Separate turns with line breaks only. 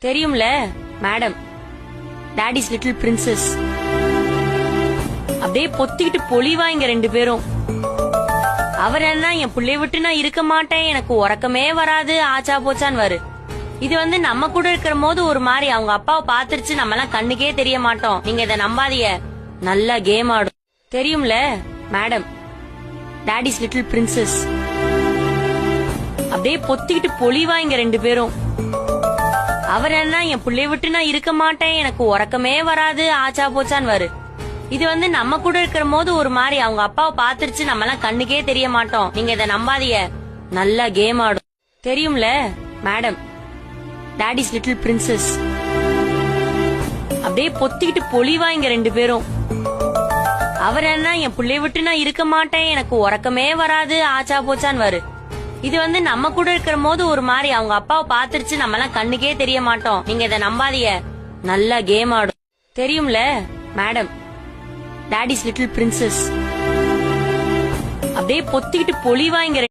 தெரியும்ல madam, toadies little princess. அப்படியே பொத்திக்கிட்டு பொலிவாங்க ரெண்டு பேரும். அவர் என்ன, என் புள்ளைய விட்டு நான் இருக்க மாட்டேன், எனக்கு உறக்கமே வராது, ஆச்சா போச்சான்னு. இது வந்து நம்ம கூட இருக்கிற போது ஒரு மாதிரி அவங்க அப்பாவை பாத்துருச்சு, நம்ம எல்லாம் கண்ணுக்கே தெரிய மாட்டோம். நீங்க இதை நம்பாதீங்க, நல்லா கேம் ஆடும். தெரியும்ல மேடம், டாடிஸ் லிட்டில் பிரின்சஸ். அப்படியே பொத்திக்கிட்டு பொலிவாங்க ரெண்டு பேரும். அவர் என்ன, என் புள்ளைய விட்டு நான் இருக்க மாட்டேன், எனக்கு உறக்கமே வராது, ஆச்சா போச்சான்னு. இது வந்து நம்ம கூட இருக்கிற போது ஒரு மாதிரி அவங்க அப்பாவை பாத்துருச்சு, நம்ம எல்லாம் கண்ணுக்கே தெரிய மாட்டோம். நீங்க இதை நம்பாதீங்க, நல்லா கேம் ஆடும். தெரியும்ல மேடம், டாடிஸ் லிட்டில் பிரின்சஸ். அப்படியே பொத்திக்கிட்டு பொலிவாங்க ரெண்டு பேரும். அவர் என்ன, என் புள்ளைய விட்டு நான் இருக்க மாட்டேன், எனக்கு உறக்கமே வராது, ஆச்சா போச்சான்னு. இது வந்து நம்ம கூட இருக்கிற போது ஒரு மாதிரி அவங்க அப்பாவை பாத்துருச்சு, நம்ம எல்லாம் கண்ணுக்கே தெரிய மாட்டோம். நீங்க இதை நம்பாதீங்க, நல்லா கேம் ஆடும். தெரியும்ல மேடம், டாடிஸ் லிட்டில் பிரின்சஸ். அப்படியே பொத்திக்கிட்டு பொலிவாங்க.